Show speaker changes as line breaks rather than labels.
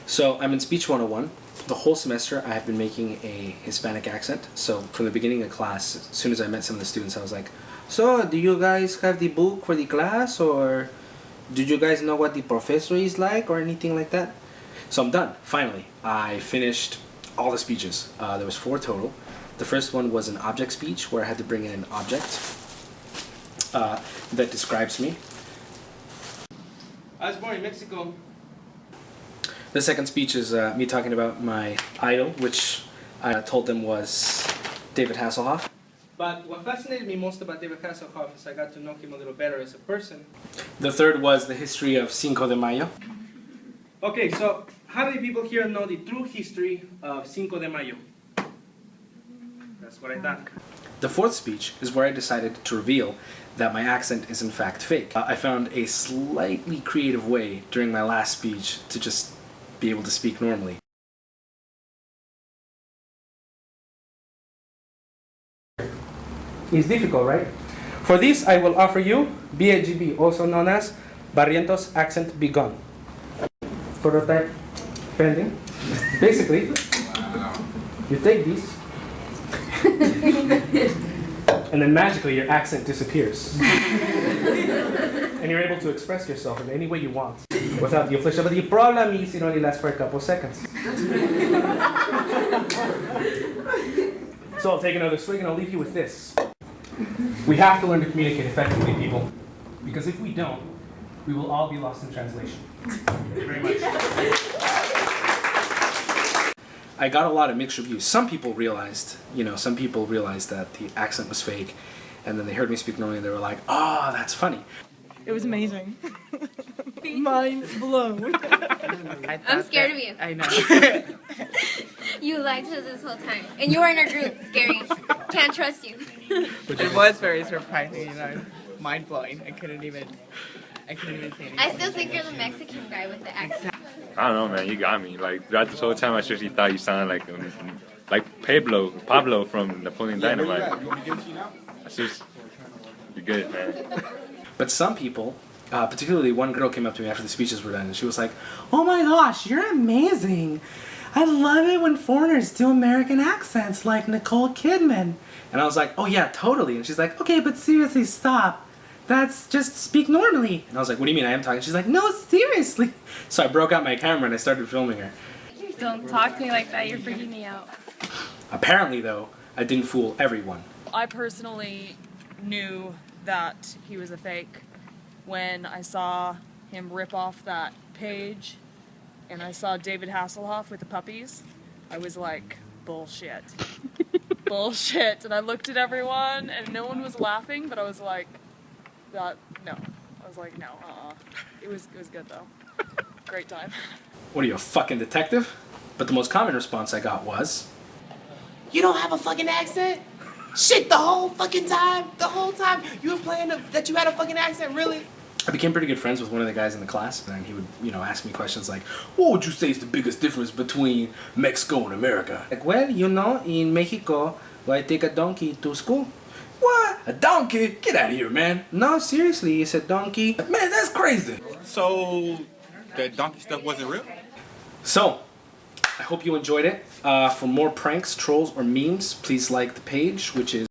So I'm in Speech 101. The whole semester I have been making a Hispanic accent. So from the beginning of class, as soon as I met some of the students, I was like, so do you guys have the book for the class, or do you guys know what the professor is like or anything like that? So I'm done, finally. I finished all the speeches. There was 4 total. The first one was an object speech where I had to bring in an object that describes me. I was born in Mexico. The second speech is me talking about my idol, which I told them was David Hasselhoff. But what fascinated me most about David Hasselhoff is I got to know him a little better as a person. The third was the history of Cinco de Mayo. Okay, so how many people here know the true history of Cinco de Mayo? That's what I thought. The fourth speech is where I decided to reveal that my accent is in fact fake. I found a slightly creative way during my last speech to just be able to speak normally. It's difficult, right? For this, I will offer you BAGB, also known as Barrientos Accent Begun. Prototype pending. Basically, you take these, and then magically your accent disappears. And you're able to express yourself in any way you want without the affliction. But the problem is it only lasts for a couple seconds. So I'll take another swig and I'll leave you with this. We have to learn to communicate effectively, people. Because if we don't, we will all be lost in translation. Thank you very much. I got a lot of mixed reviews. Some people realized that the accent was fake, and then they heard me speak normally and they were like, oh, that's funny.
It was amazing. Mind blown.
I'm scared of you.
I know.
You lied to us this whole time. And you were in our group. Scary. Can't trust you.
It was very surprising, mind blowing. I couldn't even say anything.
I still think you're the Mexican guy with the accent.
I don't know, man. You got me. Like throughout this whole time, I seriously thought you sounded like Pablo from Napoleon Dynamite. It's just, you're good, man.
But some people, particularly one girl, came up to me after the speeches were done, and she was like, "Oh my gosh, you're amazing! I love it when foreigners do American accents like Nicole Kidman." And I was like, "Oh yeah, totally." And she's like, "Okay, but seriously, stop. That's just speak normally." And I was like, "What do you mean I am talking?" She's like, "No, seriously." So I broke out my camera and I started filming her.
Don't talk to me like that, you're freaking me out.
Apparently, though, I didn't fool everyone.
I personally knew that he was a fake when I saw him rip off that page and I saw David Hasselhoff with the puppies. I was like, bullshit. Bullshit. And I looked at everyone and no one was laughing, but I was like, no. I was like, no, It was good though. Great time.
What are you, a fucking detective? But the most common response I got was,
"You don't have a fucking accent? Shit, the whole fucking time? The whole time you were playing that you had a fucking accent, really?"
I became pretty good friends with one of the guys in the class, and he would, ask me questions like, "What would you say is the biggest difference between Mexico and America?" Like, well, in Mexico, I take a donkey to school. What? A donkey? Get out of here, man. No, seriously, it's a donkey. Man, that's crazy.
So, that donkey stuff wasn't real?
So, I hope you enjoyed it. For more pranks, trolls, or memes, please like the page, which is